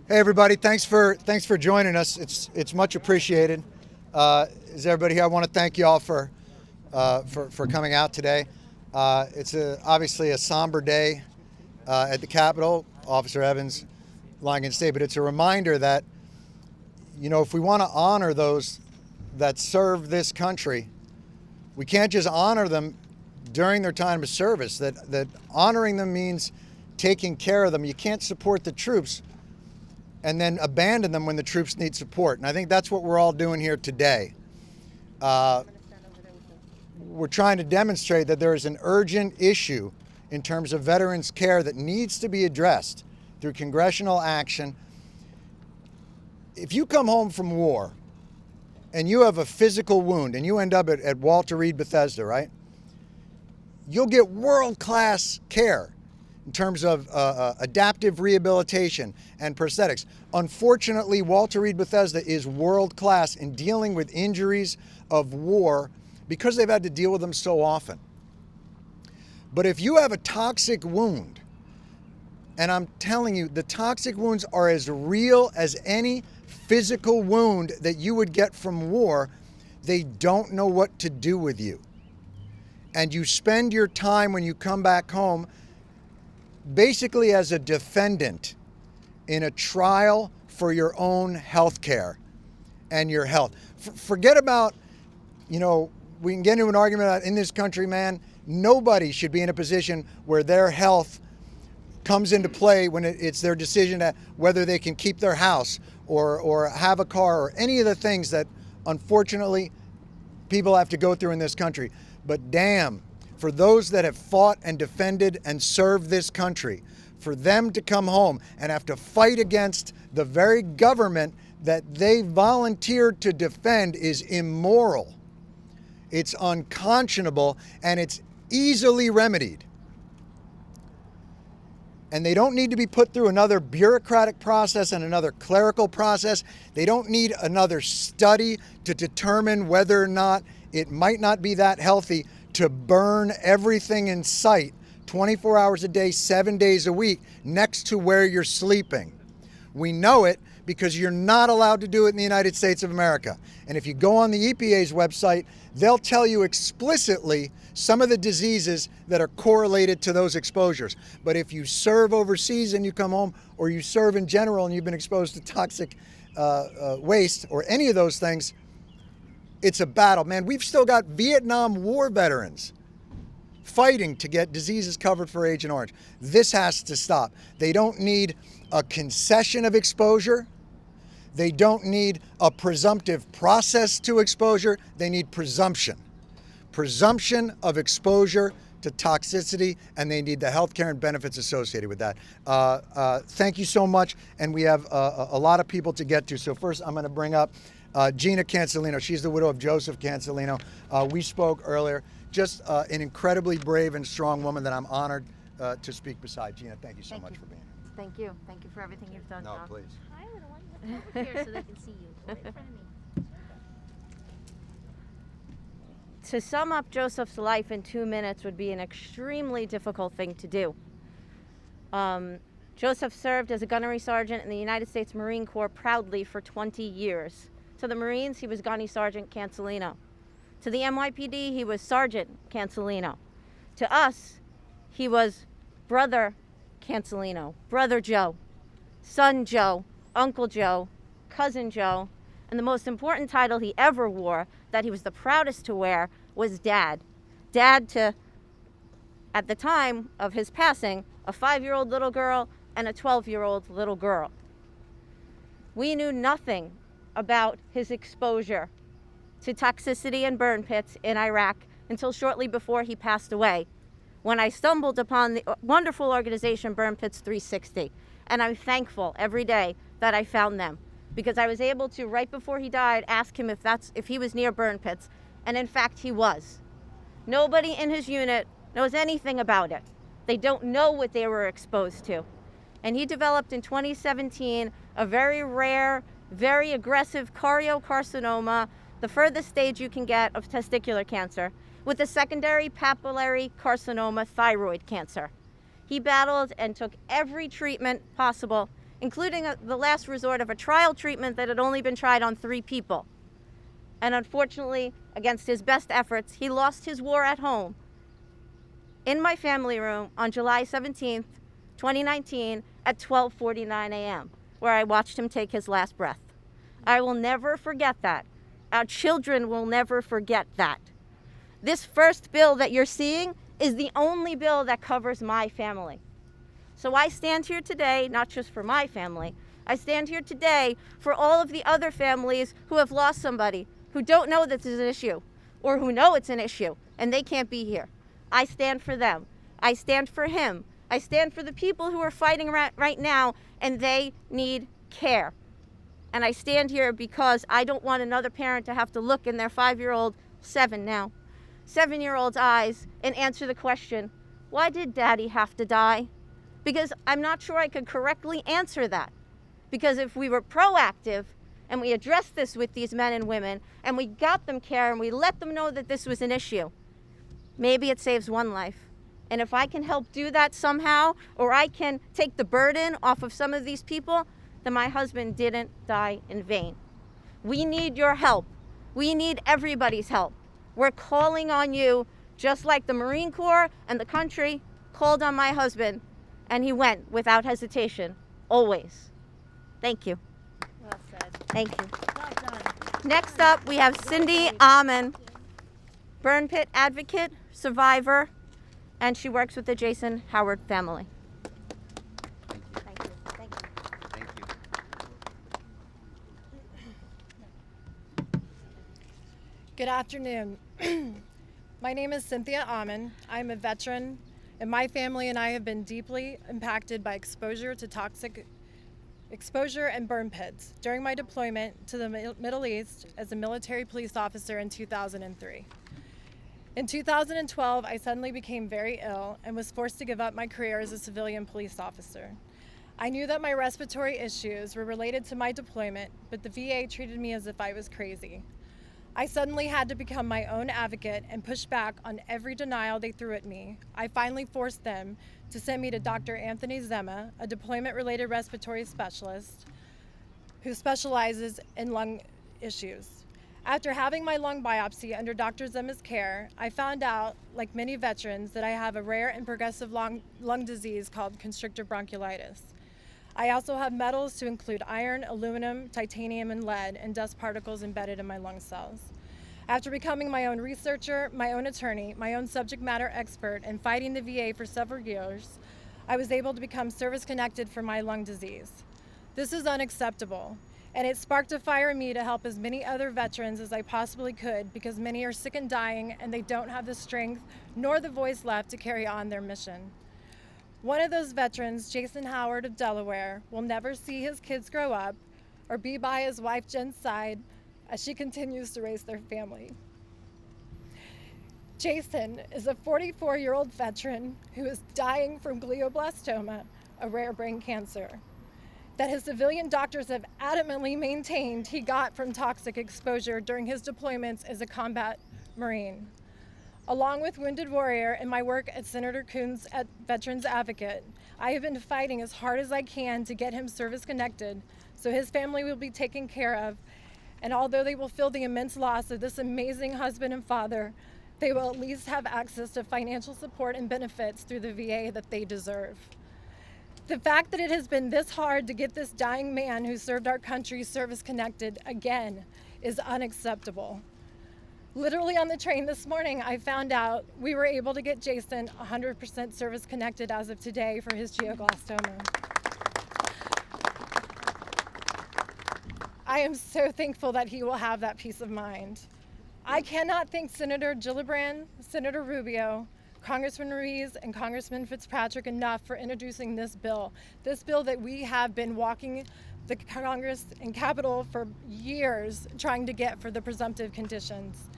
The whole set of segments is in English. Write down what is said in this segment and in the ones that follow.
Hey everybody, thanks for joining us. It's much appreciated. Is everybody here? I want to thank you all for coming out today. It's obviously a somber day at the Capitol. Officer Evans lying in state, but it's a reminder that, you know, if we want to honor those that serve this country, we can't just honor them during their time of service. That honoring them means taking care of them. You can't support the troops and then abandon them when the troops need support. And I think that's what we're all doing here today. We're trying to demonstrate that there is an urgent issue in terms of veterans' care that needs to be addressed through congressional action. If you come home from war and you have a physical wound and you end up at Walter Reed Bethesda, right? You'll get world-class care in terms of adaptive rehabilitation and prosthetics. Unfortunately, Walter Reed Bethesda is world-class in dealing with injuries of war because they've had to deal with them so often. But if you have a toxic wound, and I'm telling you, the toxic wounds are as real as any physical wound that you would get from war, they don't know what to do with you. And you spend your time when you come back home basically as a defendant in a trial for your own health care and your health. Forget about, you know, we can get into an argument about in this country, man, nobody should be in a position where their health comes into play when it's their decision to whether they can keep their house or have a car or any of the things that unfortunately people have to go through in this country. But damn, for those that have fought and defended and served this country, for them to come home and have to fight against the very government that they volunteered to defend is immoral. It's unconscionable and it's easily remedied. And they don't need to be put through another bureaucratic process and another clerical process. They don't need another study to determine whether or not it might not be that healthy to burn everything in sight 24 hours a day, 7 days a week next to where you're sleeping. We know it because you're not allowed to do it in the United States of America. And if you go on the EPA's website, they'll tell you explicitly some of the diseases that are correlated to those exposures. But if you serve overseas and you come home, or you serve in general and you've been exposed to toxic waste or any of those things, it's a battle. Man, we've still got Vietnam War veterans fighting to get diseases covered for Agent Orange. This has to stop. They don't need a concession of exposure. They don't need a presumptive process to exposure. They need presumption. Presumption of exposure to toxicity, and they need the health care and benefits associated with that. Thank you so much, and we have a lot of people to get to. So first, I'm going to bring up Gina Cancelino. She's the widow of Joseph Cancelino. We spoke earlier. Just an incredibly brave and strong woman that I'm honored to speak beside. Gina, thank you so much for being here. Thank you. Thank you for everything you've done, No, John. please. Hi, little one. Look over here so they can see you. Right in front of me. To sum up Joseph's life in 2 minutes would be an extremely difficult thing to do. Joseph served as a gunnery sergeant in the United States Marine Corps proudly for 20 years. To the Marines, he was Gunny Sergeant Cancelino. To the NYPD, he was Sergeant Cancelino. To us, he was Brother Cancelino, Brother Joe, Son Joe, Uncle Joe, Cousin Joe, and the most important title he ever wore, that he was the proudest to wear, was Dad. Dad to, at the time of his passing, a 5-year-old little girl and a 12-year-old little girl. We knew nothing about his exposure to toxicity and burn pits in Iraq until shortly before he passed away, when I stumbled upon the wonderful organization Burn Pits 360. And I'm thankful every day that I found them, because I was able to, right before he died, ask him if he was near burn pits, and in fact he was. Nobody in his unit knows anything about it. They don't know what they were exposed to. And he developed in 2017 a very rare, very aggressive choriocarcinoma, the furthest stage you can get of testicular cancer, with a secondary papillary carcinoma, thyroid cancer. He battled and took every treatment possible, including the last resort of a trial treatment that had only been tried on 3 people. And unfortunately, against his best efforts, he lost his war at home in my family room on July 17th, 2019 at 12:49 a.m., where I watched him take his last breath. I will never forget that. Our children will never forget that. This first bill that you're seeing is the only bill that covers my family. So I stand here today, not just for my family, I stand here today for all of the other families who have lost somebody, who don't know that this is an issue, or who know it's an issue, and they can't be here. I stand for them. I stand for him. I stand for the people who are fighting right now, and they need care. And I stand here because I don't want another parent to have to look in their 5-year-old, 7 now, 7-year-old's eyes and answer the question, why did Daddy have to die? Because I'm not sure I could correctly answer that. Because if we were proactive and we addressed this with these men and women and we got them care and we let them know that this was an issue, maybe it saves one life. And if I can help do that somehow, or I can take the burden off of some of these people, then my husband didn't die in vain. We need your help. We need everybody's help. We're calling on you, just like the Marine Corps and the country called on my husband, and he went without hesitation, always. Thank you. Well said. Thank you. Well done. Next up, we have Cindy Almond, burn pit advocate, survivor, and she works with the Jason Howard family. Thank you. Thank you. Thank you. Thank you. Good afternoon. My name is Cynthia Almond. I'm a veteran, and my family and I have been deeply impacted by exposure to toxic exposure and burn pits during my deployment to the Middle East as a military police officer in 2003. In 2012, I suddenly became very ill and was forced to give up my career as a civilian police officer. I knew that my respiratory issues were related to my deployment, but the VA treated me as if I was crazy. I suddenly had to become my own advocate and push back on every denial they threw at me. I finally forced them to send me to Dr. Anthony Zema, a deployment-related respiratory specialist who specializes in lung issues. After having my lung biopsy under Dr. Zema's care, I found out, like many veterans, that I have a rare and progressive lung disease called constrictive bronchiolitis. I also have metals to include iron, aluminum, titanium, and lead, and dust particles embedded in my lung cells. After becoming my own researcher, my own attorney, my own subject matter expert, and fighting the VA for several years, I was able to become service-connected for my lung disease. This is unacceptable, and it sparked a fire in me to help as many other veterans as I possibly could, because many are sick and dying, and they don't have the strength nor the voice left to carry on their mission. One of those veterans, Jason Howard of Delaware, will never see his kids grow up or be by his wife Jen's side as she continues to raise their family. Jason is a 44-year-old veteran who is dying from glioblastoma, a rare brain cancer, that his civilian doctors have adamantly maintained he got from toxic exposure during his deployments as a combat Marine. Along with Wounded Warrior and my work at Senator Coons at Veterans Advocate, I have been fighting as hard as I can to get him service-connected so his family will be taken care of, and although they will feel the immense loss of this amazing husband and father, they will at least have access to financial support and benefits through the VA that they deserve. The fact that it has been this hard to get this dying man who served our country service-connected again is unacceptable. Literally on the train this morning, I found out we were able to get Jason 100% service-connected as of today for his glioblastoma. I am so thankful that he will have that peace of mind. I cannot thank Senator Gillibrand, Senator Rubio, Congressman Ruiz, and Congressman Fitzpatrick enough for introducing this bill that we have been walking the Congress and Capitol for years trying to get for the presumptive conditions.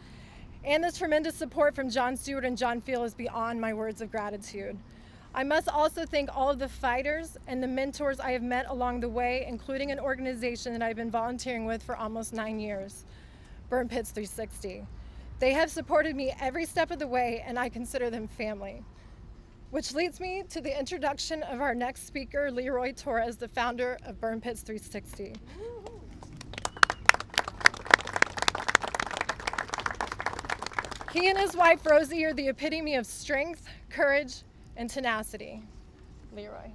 And this tremendous support from John Stewart and John Field is beyond my words of gratitude. I must also thank all of the fighters and the mentors I have met along the way, including an organization that I've been volunteering with for almost 9 years, Burn Pits 360. They have supported me every step of the way, and I consider them family. Which leads me to the introduction of our next speaker, Leroy Torres, the founder of Burn Pits 360. He and his wife, Rosie, are the epitome of strength, courage, and tenacity. Leroy.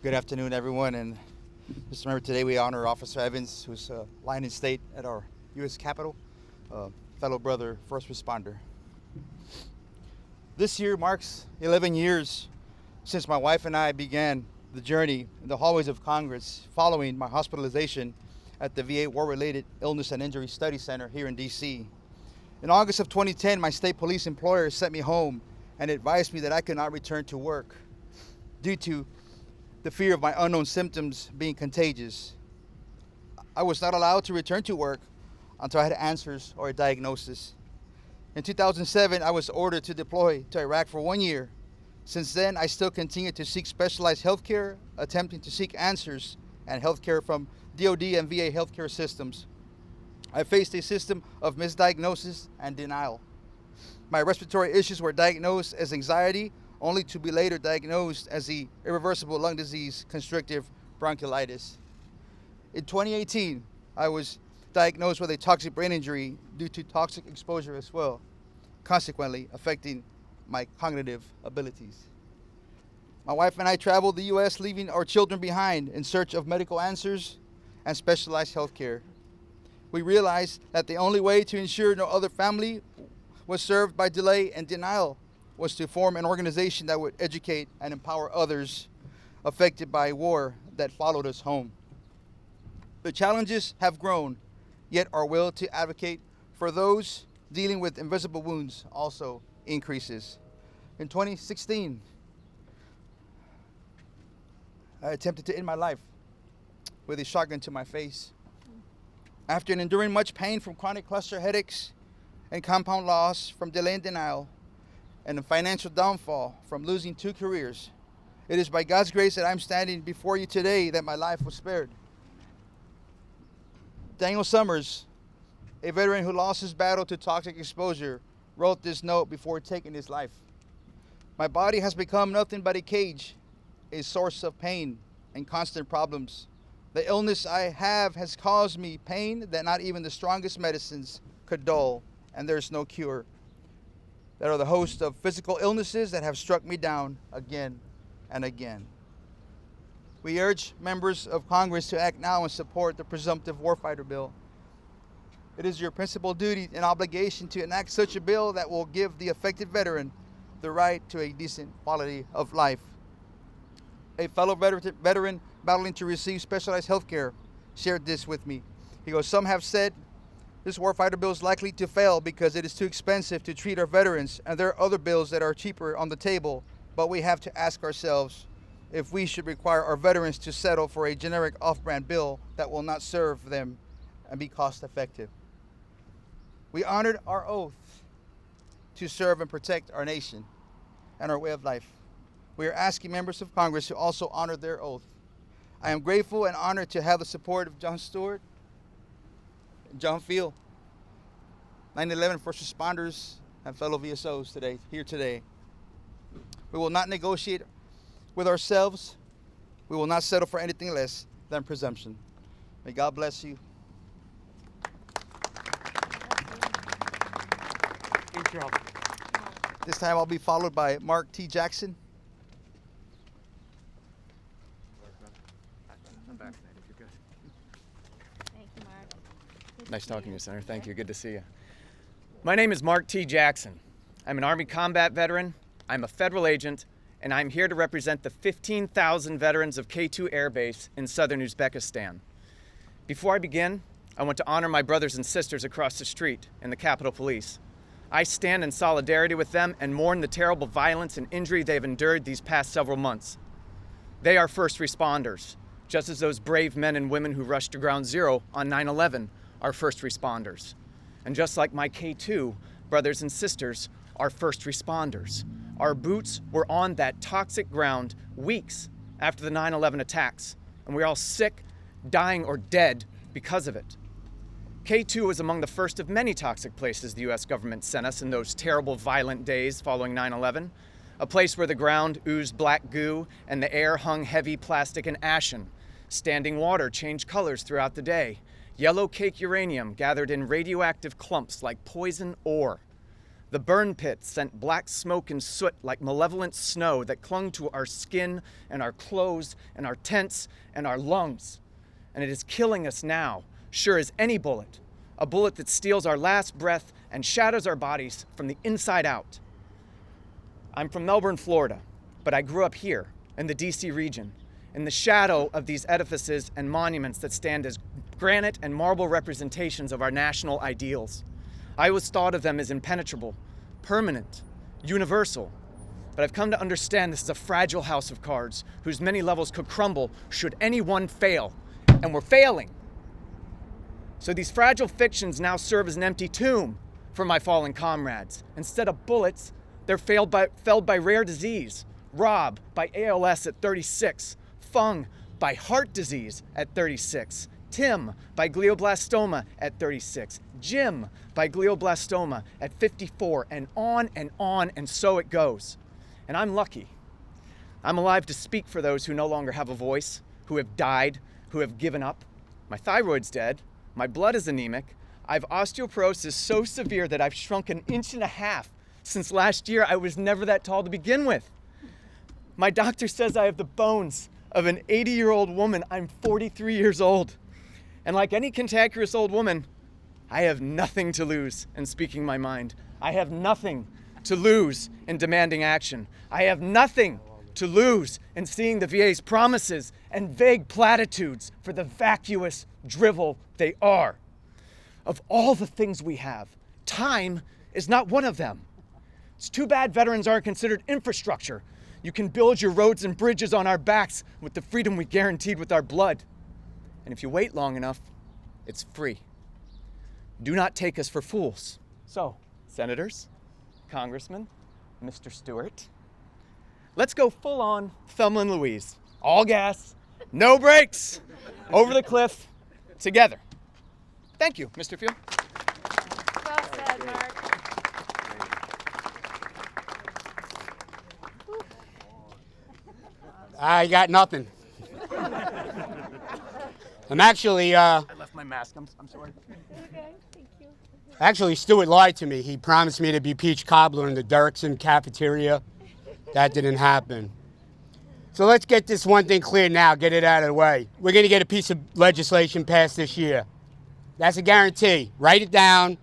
Good afternoon, everyone, and just remember today we honor Officer Evans, who's lying in state at our U.S. Capitol, fellow brother, first responder. This year marks 11 years since my wife and I began the journey in the hallways of Congress following my hospitalization at the VA War-Related Illness and Injury Study Center here in D.C. In August of 2010, my state police employer sent me home and advised me that I could not return to work due to the fear of my unknown symptoms being contagious. I was not allowed to return to work until I had answers or a diagnosis. In 2007, I was ordered to deploy to Iraq for 1 year. Since then, I still continue to seek specialized health care, attempting to seek answers and health care from DoD and VA healthcare systems. I faced a system of misdiagnosis and denial. My respiratory issues were diagnosed as anxiety, only to be later diagnosed as the irreversible lung disease, constrictive bronchiolitis. In 2018, I was diagnosed with a toxic brain injury due to toxic exposure as well, consequently affecting my cognitive abilities. My wife and I traveled the U.S., leaving our children behind in search of medical answers and specialized health care. We realized that the only way to ensure no other family was served by delay and denial was to form an organization that would educate and empower others affected by war that followed us home. The challenges have grown, yet our will to advocate for those dealing with invisible wounds also increases. In 2016, I attempted to end my life with a shotgun to my face. After enduring much pain from chronic cluster headaches and compound loss from delay and denial, and a financial downfall from losing 2 careers, it is by God's grace that I'm standing before you today that my life was spared. Daniel Summers, a veteran who lost his battle to toxic exposure, wrote this note before taking his life. My body has become nothing but a cage, a source of pain and constant problems. The illness I have has caused me pain that not even the strongest medicines could dull, and there's no cure. There are the host of physical illnesses that have struck me down again and again. We urge members of Congress to act now and support the presumptive warfighter bill. It is your principal duty and obligation to enact such a bill that will give the affected veteran the right to a decent quality of life. A fellow veteran battling to receive specialized health care shared this with me. He goes, "Some have said this warfighter bill is likely to fail because it is too expensive to treat our veterans, and there are other bills that are cheaper on the table, but we have to ask ourselves if we should require our veterans to settle for a generic off-brand bill that will not serve them and be cost-effective." We honored our oath to serve and protect our nation and our way of life. We are asking members of Congress to also honor their oath. I am grateful and honored to have the support of John Stewart, John Field, 9/11 first responders, and fellow VSOs here today. We will not negotiate with ourselves. We will not settle for anything less than presumption. May God bless you. Good job. This time I'll be followed by Mark T. Jackson. I'm vaccinated. You're good. Thank you, Mark. Good to Nice see talking to you. you, Senator. Thank you. Good to see you. My name is Mark T. Jackson. I'm an Army combat veteran. I'm a federal agent, and I'm here to represent the 15,000 veterans of K2 Air Base in southern Uzbekistan. Before I begin, I want to honor my brothers and sisters across the street in the Capitol Police. I stand in solidarity with them and mourn the terrible violence and injury they've endured these past several months. They are first responders, just as those brave men and women who rushed to Ground Zero on 9/11 are first responders. And just like my K2 brothers and sisters are first responders. Our boots were on that toxic ground weeks after the 9/11 attacks, and we're all sick, dying or dead because of it. K2 was among the first of many toxic places the US government sent us in those terrible, violent days following 9/11. A place where the ground oozed black goo and the air hung heavy plastic and ashen. Standing water changed colors throughout the day. Yellow cake uranium gathered in radioactive clumps like poison ore. The burn pits sent black smoke and soot like malevolent snow that clung to our skin and our clothes and our tents and our lungs. And it is killing us now, sure as any bullet, a bullet that steals our last breath and shatters our bodies from the inside out. I'm from Melbourne, Florida, but I grew up here in the DC region, in the shadow of these edifices and monuments that stand as granite and marble representations of our national ideals. I always thought of them as impenetrable, permanent, universal, but I've come to understand this is a fragile house of cards whose many levels could crumble should any one fail, and we're failing. So these fragile fictions now serve as an empty tomb for my fallen comrades. Instead of bullets, they're felled by rare disease. Rob by ALS at 36. Fung by heart disease at 36. Tim by glioblastoma at 36. Jim by glioblastoma at 54, and on, and so it goes. And I'm lucky. I'm alive to speak for those who no longer have a voice, who have died, who have given up. My thyroid's dead. My blood is anemic. I've osteoporosis so severe that I've shrunk 1.5 inches. Since last year, I was never that tall to begin with. My doctor says I have the bones of an 80-year-old woman. I'm 43 years old. And like any cantankerous old woman, I have nothing to lose in speaking my mind. I have nothing to lose in demanding action. I have nothing to lose in seeing the VA's promises and vague platitudes for the vacuous drivel they are. Of all the things we have, time is not one of them. It's too bad veterans aren't considered infrastructure. You can build your roads and bridges on our backs with the freedom we guaranteed with our blood. And if you wait long enough, it's free. Do not take us for fools. So, senators, congressmen, Mr. Stewart, let's go full on Thelma and Louise. All gas, no brakes, over the cliff, together. Thank you, Mr. Field. Well said, Mark. I got nothing. I'm actually, I left my mask, I'm sorry. Okay, thank you. actually, Stewart lied to me. He promised me to be peach cobbler in the Dirksen cafeteria. That didn't happen. So let's get this one thing clear now, get it out of the way. We're going to get a piece of legislation passed this year. That's a guarantee. Write it down.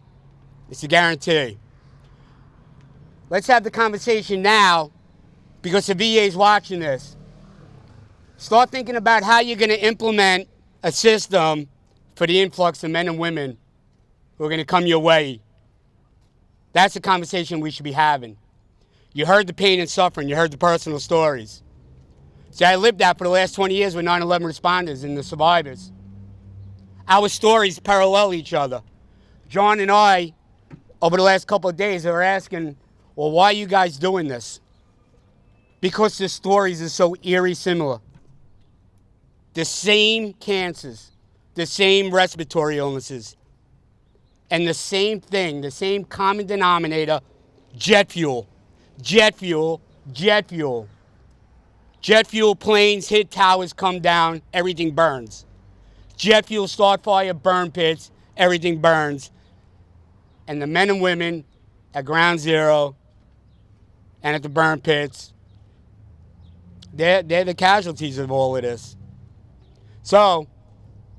It's a guarantee. Let's have the conversation now because the VA is watching this. Start thinking about how you're going to implement a system for the influx of men and women who are going to come your way. That's the conversation we should be having. You heard the pain and suffering. You heard the personal stories. See, I lived that for the last 20 years with 9/11 responders and the survivors. Our stories parallel each other. John and I, over the last couple of days, are asking, well, why are you guys doing this? Because the stories are so eerie similar. The same cancers, the same respiratory illnesses, and the same thing, the same common denominator, jet fuel. Jet fuel, jet fuel. Jet fuel planes hit towers, come down, everything burns. Jet fuel start fire, burn pits, everything burns. And the men and women at ground zero and at the burn pits, they're the casualties of all of this. So,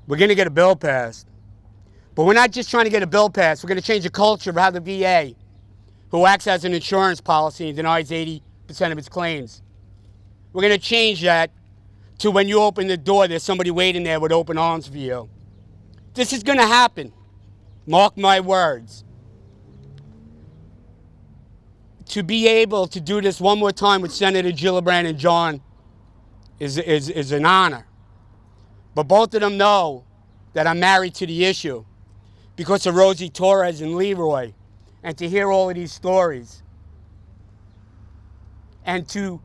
we're going to get a bill passed. But we're not just trying to get a bill passed. We're going to change the culture of how the VA, who acts as an insurance policy and denies 80% of its claims, we're going to change that to when you open the door, there's somebody waiting there with open arms for you. This is going to happen. Mark my words. To be able to do this one more time with Senator Gillibrand and John is an honor. But both of them know that I'm married to the issue because of Rosie Torres and Leroy, and to hear all of these stories. And to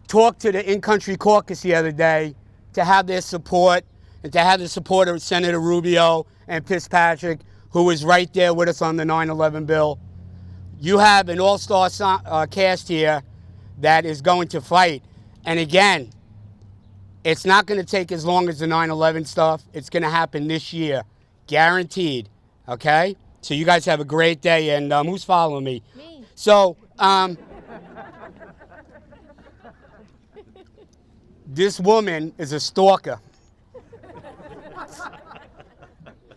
talk to the in-country caucus the other day, to have their support and to have the support of Senator Rubio and Fitzpatrick, who was right there with us on the 9/11 bill. You have an all-star cast here that is going to fight. And again, it's not going to take as long as the 9/11 stuff. It's going to happen this year, guaranteed, okay? So you guys have a great day, and who's following me? Me. So, this woman is a stalker.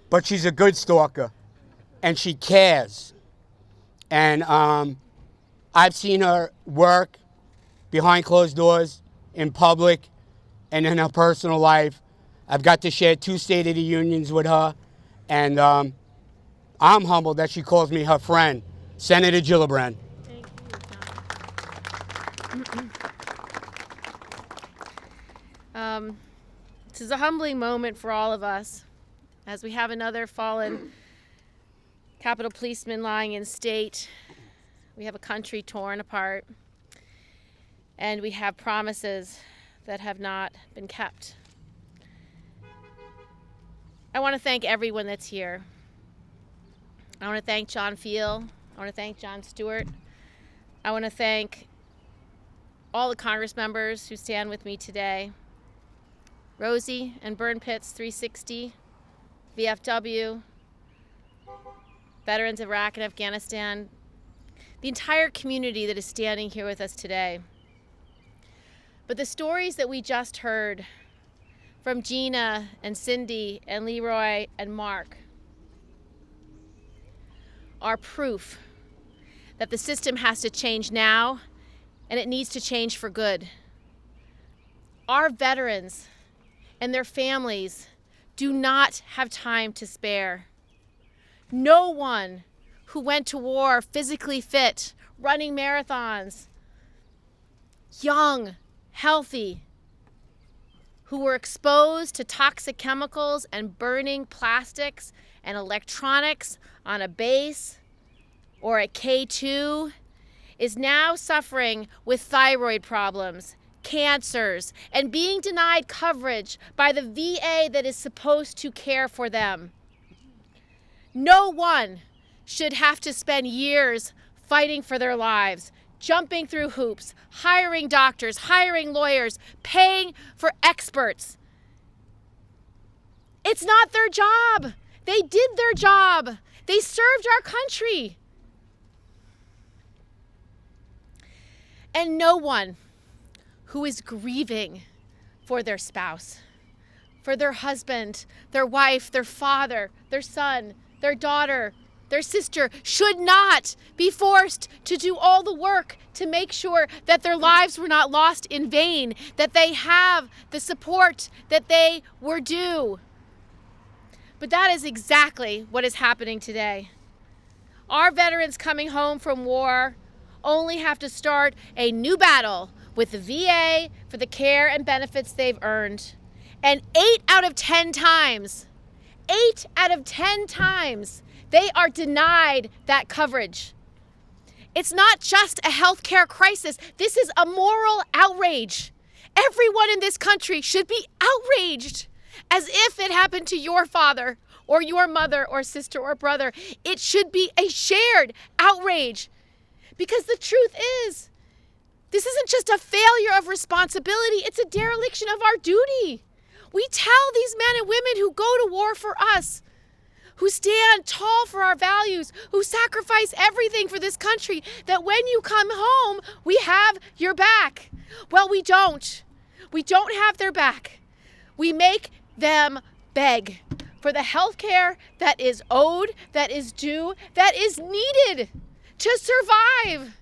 But she's a good stalker, and she cares. And I've seen her work behind closed doors, in public, and in her personal life. I've got to share 2 State of the Unions with her, and I'm humbled that she calls me her friend, Senator Gillibrand. This is a humbling moment for all of us as we have another fallen Capitol policeman lying in state. We have a country torn apart, and we have promises that have not been kept. I want to thank everyone that's here. I want to thank John Field. I want to thank John Stewart. I want to thank all the Congress members who stand with me today. Rosie and Burn Pits 360, VFW, veterans of Iraq and Afghanistan, the entire community that is standing here with us today. But the stories that we just heard from Gina and Cindy and Leroy and Mark are proof that the system has to change now, and it needs to change for good. Our veterans and their families do not have time to spare. No one who went to war physically fit, running marathons, young, healthy, who were exposed to toxic chemicals and burning plastics and electronics on a base or at K2 is now suffering with thyroid problems, cancers, and being denied coverage by the VA that is supposed to care for them. No one should have to spend years fighting for their lives, jumping through hoops, hiring doctors, hiring lawyers, paying for experts. It's not their job. They did their job. They served our country. And no one who is grieving for their spouse, for their husband, their wife, their father, their son, their daughter, their sister should not be forced to do all the work to make sure that their lives were not lost in vain, that they have the support that they were due. But that is exactly what is happening today. Our veterans coming home from war only have to start a new battle with the VA for the care and benefits they've earned. And 8 out of 10 times, they are denied that coverage. It's not just a healthcare crisis. This is a moral outrage. Everyone in this country should be outraged, as if it happened to your father or your mother or sister or brother. It should be a shared outrage, because the truth is, this isn't just a failure of responsibility, it's a dereliction of our duty. We tell these men and women who go to war for us, who stand tall for our values, who sacrifice everything for this country, that when you come home, we have your back. Well, we don't. We don't have their back. We make them beg for the health care that is owed, that is due, that is needed to survive.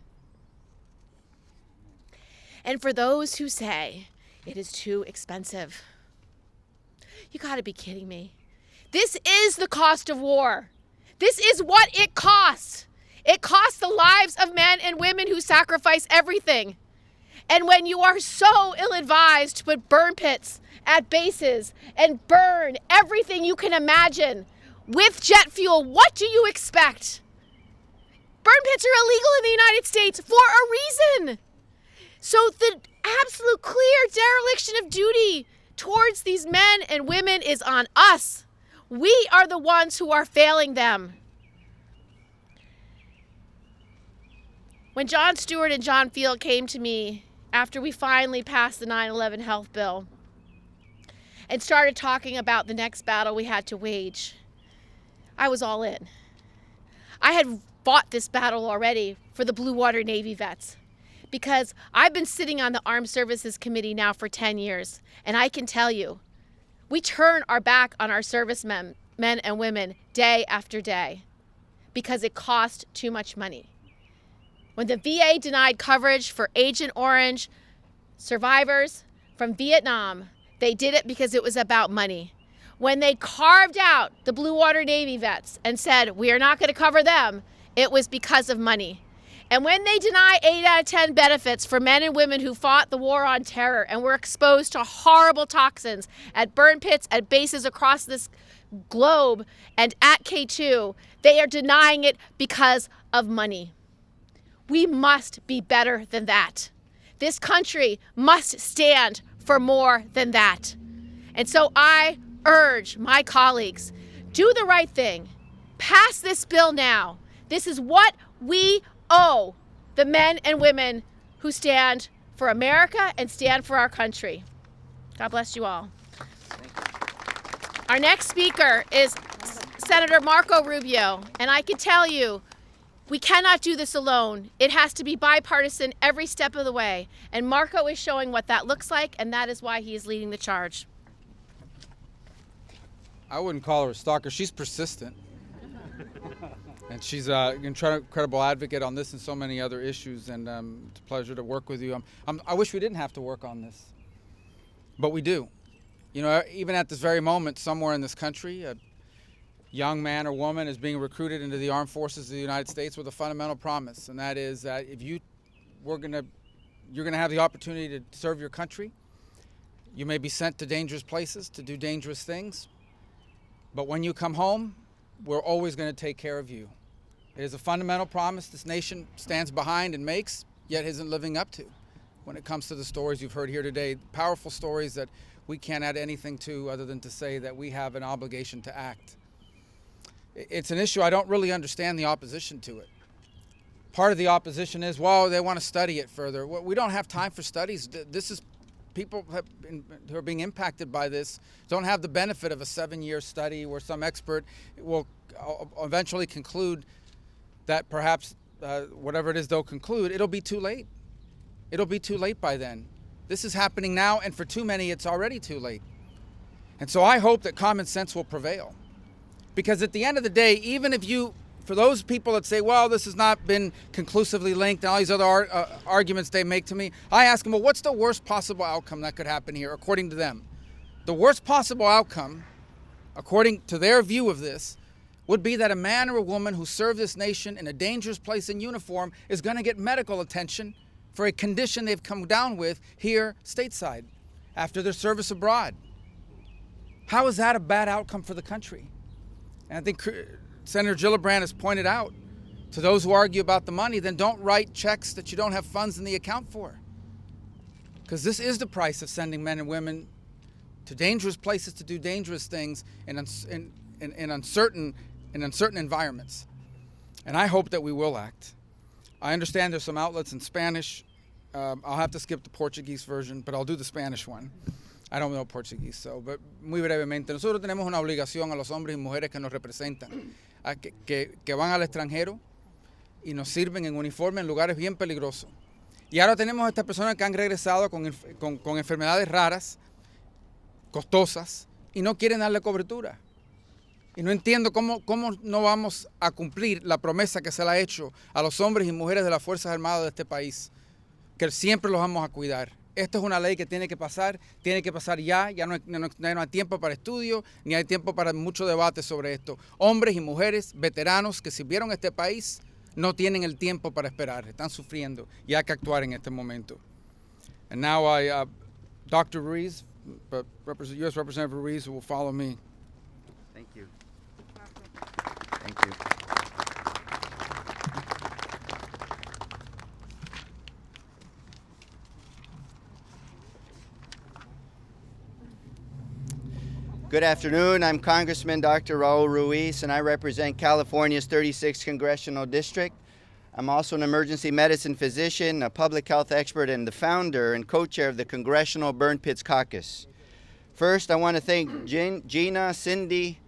And for those who say it is too expensive, you gotta be kidding me. This is the cost of war. This is what it costs. It costs the lives of men and women who sacrifice everything. And when you are so ill-advised to put burn pits at bases and burn everything you can imagine with jet fuel, what do you expect? Burn pits are illegal in the United States for a reason. So the absolute clear dereliction of duty towards these men and women is on us. We are the ones who are failing them. When Jon Stewart and John Field came to me after we finally passed the 9/11 health bill and started talking about the next battle we had to wage, I was all in. I had fought this battle already for the Blue Water Navy vets because I've been sitting on the Armed Services Committee now for 10 years, and I can tell you, we turn our back on our servicemen, men and women, day after day because it cost too much money. When the VA denied coverage for Agent Orange survivors from Vietnam, they did it because it was about money. When they carved out the Blue Water Navy vets and said, we are not going to cover them, it was because of money. And when they deny 8 out of 10 benefits for men and women who fought the war on terror and were exposed to horrible toxins at burn pits, at bases across this globe, and at K2, they are denying it because of money. We must be better than that. This country must stand for more than that. And so I urge my colleagues, do the right thing. Pass this bill now. This is what we owe the men and women who stand for America and stand for our country. God bless you all. Our next speaker is Senator Marco Rubio, and I can tell you, we cannot do this alone. It has to be bipartisan every step of the way. And Marco is showing what that looks like, and that is why he is leading the charge. I wouldn't call her a stalker. She's persistent. And she's an incredible advocate on this and so many other issues. And it's a pleasure to work with you. I wish we didn't have to work on this. But we do. You know, even at this very moment, somewhere in this country, a young man or woman is being recruited into the armed forces of the United States with a fundamental promise, and that is that if you're going to have the opportunity to serve your country, you may be sent to dangerous places to do dangerous things, but when you come home, we're always going to take care of you. It is a fundamental promise this nation stands behind and makes, yet isn't living up to when it comes to the stories you've heard here today, powerful stories that we can't add anything to other than to say that we have an obligation to act. It's an issue I don't really understand the opposition to it. Part of the opposition is, well, they want to study it further. Well, we don't have time for studies. This is people who are being impacted by this don't have the benefit of a 7-year study where some expert will eventually conclude that perhaps whatever it is they'll conclude, it'll be too late. It'll be too late by then. This is happening now, and for too many, it's already too late. And so I hope that common sense will prevail. Because at the end of the day, even if for those people that say, well, this has not been conclusively linked and all these other arguments they make to me, I ask them, well, what's the worst possible outcome that could happen here, according to them? The worst possible outcome, according to their view of this, would be that a man or a woman who served this nation in a dangerous place in uniform is going to get medical attention for a condition they've come down with here stateside after their service abroad. How is that a bad outcome for the country? And I think Senator Gillibrand has pointed out to those who argue about the money, then don't write checks that you don't have funds in the account for. Because this is the price of sending men and women to dangerous places to do dangerous things in uncertain environments. And I hope that we will act. I understand there's some outlets in Spanish. I'll have to skip the Portuguese version, but I'll do the Spanish one. I don't know Portuguese, but muy brevemente. Nosotros tenemos una obligación a los hombres y mujeres que nos representan, que van al extranjero y nos sirven en uniforme en lugares bien peligrosos. Y ahora tenemos a estas personas que han regresado con enfermedades raras, costosas, y no quieren darle cobertura. Y no entiendo cómo no vamos a cumplir la promesa que se le ha hecho a los hombres y mujeres de las Fuerzas Armadas de este país, que siempre los vamos a cuidar. Esta es una ley que tiene que pasar ya no hay tiempo para estudio, ni hay tiempo para mucho debate sobre esto. Hombres y mujeres, veteranos que sirvieron a este país, no tienen el tiempo para esperar, están sufriendo y hay que actuar en este momento. And now Dr. Ruiz, U.S. Representative Ruiz will follow me. Thank you. Thank you. Good afternoon. I'm Congressman Dr. Raul Ruiz, and I represent California's 36th Congressional District. I'm also an emergency medicine physician, a public health expert, and the founder and co-chair of the Congressional Burn Pits Caucus. First, I want to thank Gina, Cindy,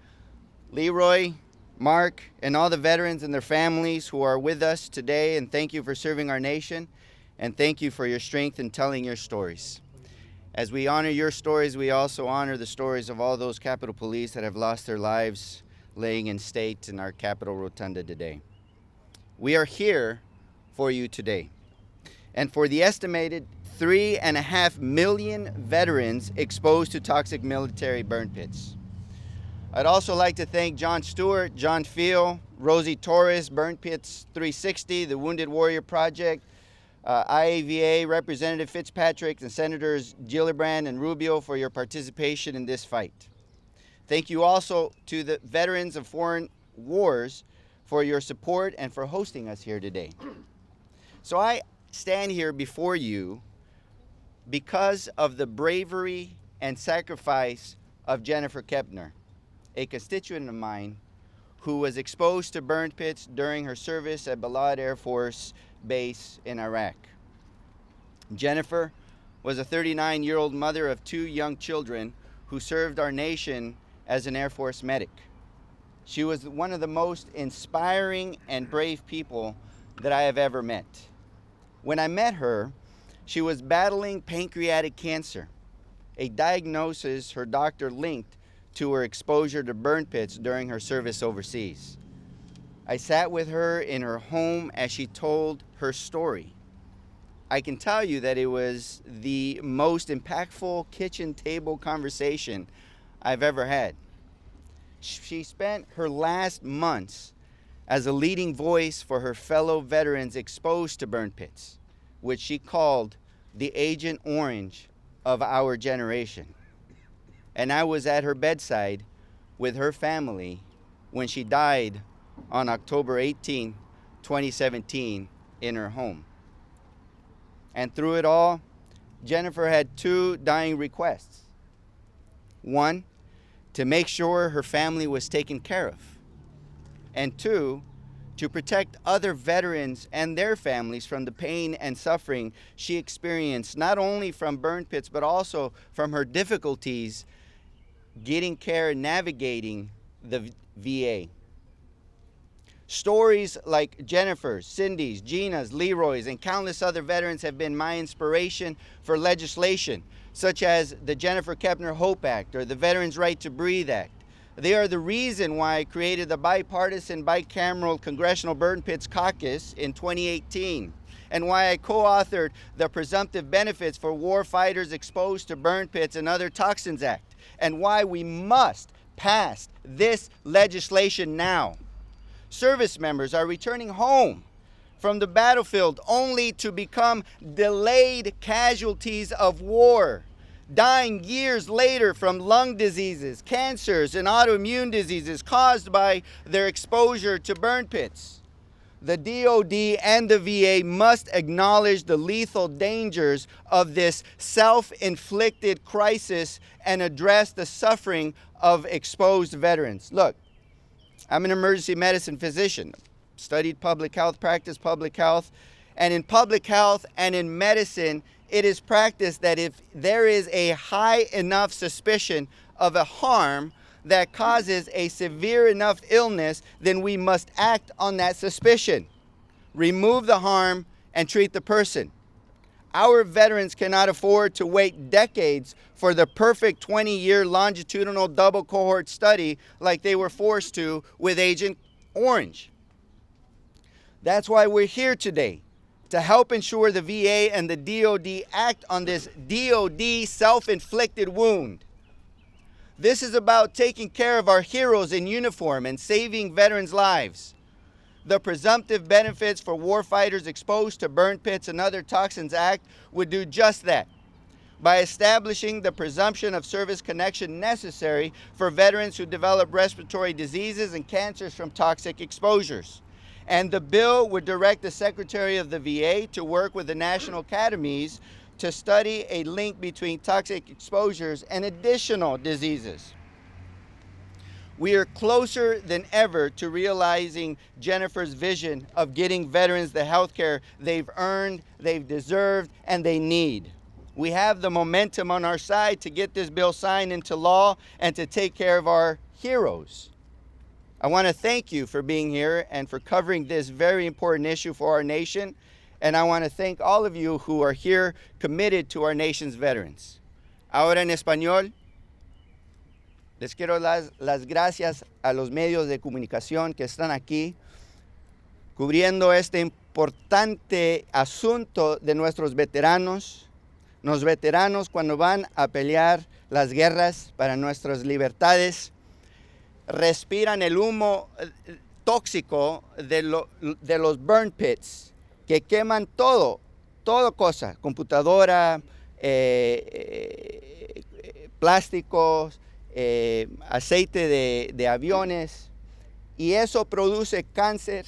Leroy, Mark, and all the veterans and their families who are with us today, and thank you for serving our nation, and thank you for your strength in telling your stories. As we honor your stories, we also honor the stories of all those Capitol Police that have lost their lives laying in state in our Capitol Rotunda today. We are here for you today, and for the estimated 3.5 million veterans exposed to toxic military burn pits. I'd also like to thank John Stewart, John Field, Rosie Torres, Burn Pits 360, the Wounded Warrior Project, IAVA, Representative Fitzpatrick, and Senators Gillibrand and Rubio for your participation in this fight. Thank you also to the veterans of foreign wars for your support and for hosting us here today. So I stand here before you because of the bravery and sacrifice of Jennifer Kepner, a constituent of mine who was exposed to burn pits during her service at Balad Air Force Base in Iraq. Jennifer was a 39-year-old mother of 2 young children who served our nation as an Air Force medic. She was one of the most inspiring and brave people that I have ever met. When I met her, she was battling pancreatic cancer, a diagnosis her doctor linked to her exposure to burn pits during her service overseas. I sat with her in her home as she told her story. I can tell you that it was the most impactful kitchen table conversation I've ever had. She spent her last months as a leading voice for her fellow veterans exposed to burn pits, which she called the Agent Orange of our generation. And I was at her bedside with her family when she died on October 18, 2017, in her home. And through it all, Jennifer had 2 dying requests. 1, to make sure her family was taken care of. And 2, to protect other veterans and their families from the pain and suffering she experienced, not only from burn pits, but also from her difficulties getting care and navigating the VA. Stories like Jennifer's, Cindy's, Gina's, Leroy's, and countless other veterans have been my inspiration for legislation, such as the Jennifer Kepner Hope Act or the Veterans Right to Breathe Act. They are the reason why I created the Bipartisan Bicameral Congressional Burn Pits Caucus in 2018, and why I co-authored the Presumptive Benefits for Warfighters Exposed to Burn Pits and Other Toxins Act, and why we must pass this legislation now. Service members are returning home from the battlefield only to become delayed casualties of war, dying years later from lung diseases, cancers, and autoimmune diseases caused by their exposure to burn pits. The DoD and the VA must acknowledge the lethal dangers of this self-inflicted crisis and address the suffering of exposed veterans. Look, I'm an emergency medicine physician, studied public health, practiced public health, and in public health and in medicine, it is practiced that if there is a high enough suspicion of a harm that causes a severe enough illness, then we must act on that suspicion, remove the harm, and treat the person. Our veterans cannot afford to wait decades for the perfect 20-year longitudinal double cohort study like they were forced to with Agent Orange. That's why we're here today, to help ensure the VA and the DoD act on this DoD self-inflicted wound. This is about taking care of our heroes in uniform and saving veterans' lives. The Presumptive Benefits for Warfighters Exposed to Burn Pits and Other Toxins Act would do just that, by establishing the presumption of service connection necessary for veterans who develop respiratory diseases and cancers from toxic exposures. And the bill would direct the Secretary of the VA to work with the national academies to study a link between toxic exposures and additional diseases. We are closer than ever to realizing Jennifer's vision of getting veterans the health care they've earned, they've deserved, and they need. We have the momentum on our side to get this bill signed into law and to take care of our heroes. I want to thank you for being here and for covering this very important issue for our nation. And I want to thank all of you who are here committed to our nation's veterans. Ahora en español, les quiero dar las gracias a los medios de comunicación que están aquí cubriendo este importante asunto de nuestros veteranos. Los veteranos cuando van a pelear las guerras para nuestras libertades respiran el humo tóxico de los burn pits que queman toda cosa, computadora, plásticos, aceite de aviones, y eso produce cáncer,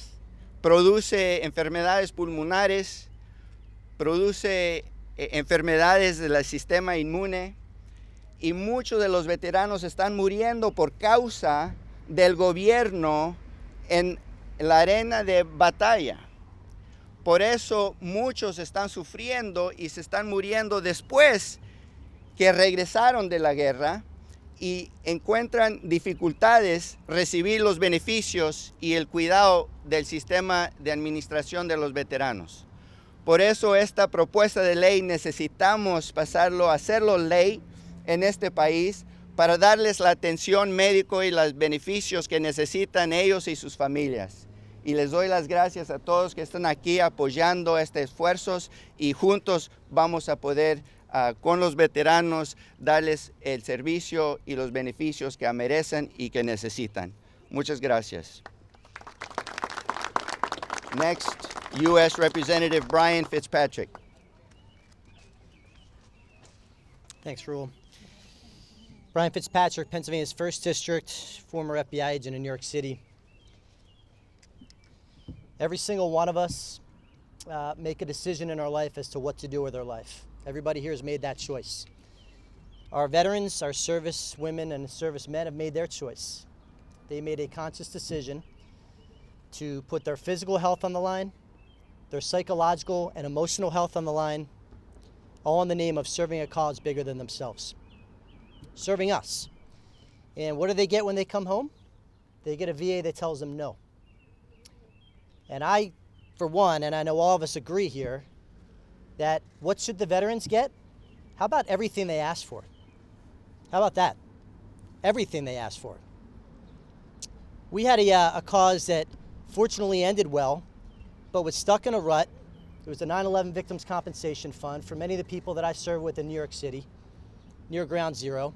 produce enfermedades pulmonares, produce enfermedades del sistema inmune, y muchos de los veteranos están muriendo por causa del gobierno en la arena de batalla. Por eso muchos están sufriendo y se están muriendo después que regresaron de la guerra y encuentran dificultades recibir los beneficios y el cuidado del sistema de administración de los veteranos. Por eso esta propuesta de ley necesitamos hacerlo ley en este país para darles la atención médica y los beneficios que necesitan ellos y sus familias. Y les doy las gracias a todos que están aquí apoyando estos esfuerzos y juntos vamos a poder con los veteranos darles el servicio y los beneficios que merecen y que necesitan. Muchas gracias. Next, U.S. Representative Brian Fitzpatrick. Thanks, Rule. Brian Fitzpatrick, Pennsylvania's 1st District, former FBI agent in New York City. Every single one of us make a decision in our life as to what to do with our life. Everybody here has made that choice. Our veterans, our service women and service men have made their choice. They made a conscious decision to put their physical health on the line, their psychological and emotional health on the line, all in the name of serving a cause bigger than themselves. Serving us. And what do they get when they come home? They get a VA that tells them no. And I, for one, and I know all of us agree here, that what should the veterans get? How about everything they asked for? How about that? Everything they asked for. We had a cause that fortunately ended well, but was stuck in a rut. It was the 9/11 Victims Compensation Fund for many of the people that I served with in New York City, near Ground Zero.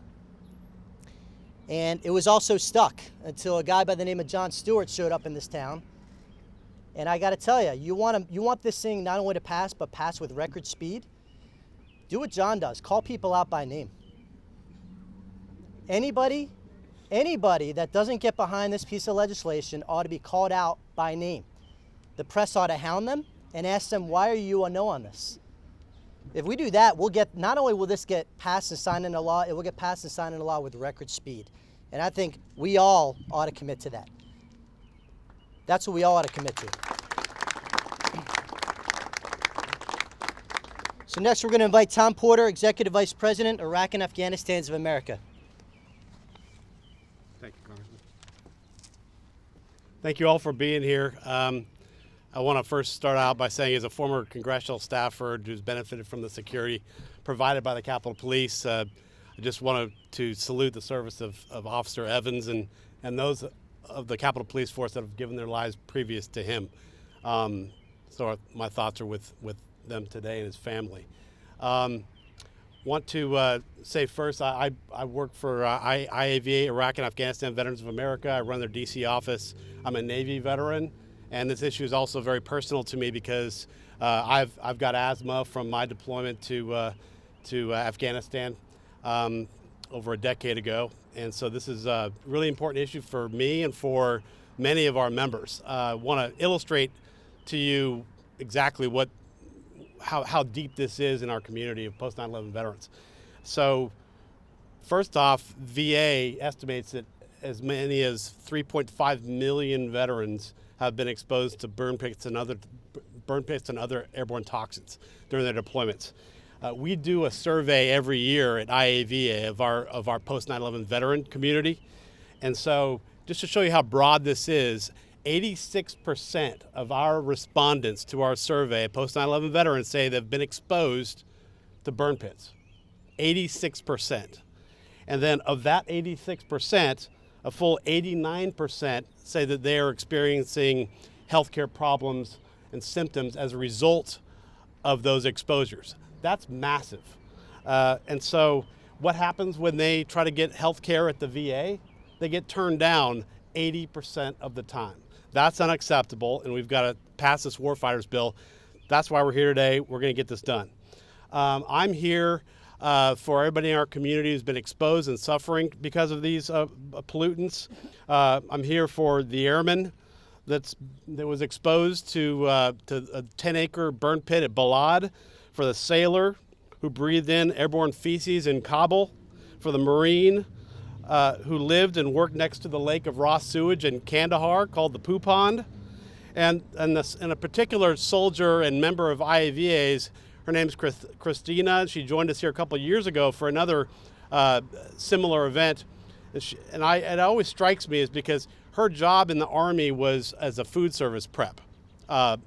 And it was also stuck until a guy by the name of John Stewart showed up in this town. And I got to tell you, you want this thing not only to pass, but pass with record speed. Do what John does. Call people out by name. Anybody that doesn't get behind this piece of legislation ought to be called out by name. The press ought to hound them and ask them, why are you a no on this? If we do that, not only will this get passed and signed into law, it will get passed and signed into law with record speed. And I think we all ought to commit to that. That's what we all ought to commit to. So next we're going to invite Tom Porter, Executive Vice President, Iraq and Afghanistan of America. Thank you, Congressman. Thank you all for being here. I want to first start out by saying, as a former congressional staffer who's benefited from the security provided by the Capitol Police, I just wanted to salute the service of Officer Evans and those of the Capitol Police Force that have given their lives previous to him. So my thoughts are with them today and his family. Want to say first, I work for IAVA, Iraq and Afghanistan Veterans of America. I run their DC office. I'm a Navy veteran, and this issue is also very personal to me because I've got asthma from my deployment to Afghanistan over a decade ago, and so this is a really important issue for me and for many of our members. I want to illustrate to you exactly how deep this is in our community of post 9/11 veterans. So first off, VA estimates that as many as 3.5 million veterans have been exposed to burn pits and other airborne toxins during their deployments. We do a survey every year at IAVA of our post 9/11 veteran community, and so just to show you how broad this is, 86% of our respondents to our survey, post 9/11 veterans, say they've been exposed to burn pits. 86%. And then of that 86%, a full 89% say that they are experiencing healthcare problems and symptoms as a result of those exposures. That's massive. And so what happens when they try to get healthcare at the VA? They get turned down 80% of the time. That's unacceptable, and we've got to pass this Warfighters bill. That's why we're here today. We're going to get this done. I'm here for everybody in our community who's been exposed and suffering because of these pollutants. I'm here for the airman that was exposed to a 10-acre burn pit at Balad, for the sailor who breathed in airborne feces in Kabul, for the Marine who lived and worked next to the lake of raw sewage in Kandahar called the Poo Pond, and a particular soldier and member of IAVA's. Her name's Christina. She joined us here a couple of years ago for another similar event. And it always strikes me is because her job in the Army was as a food service prep, a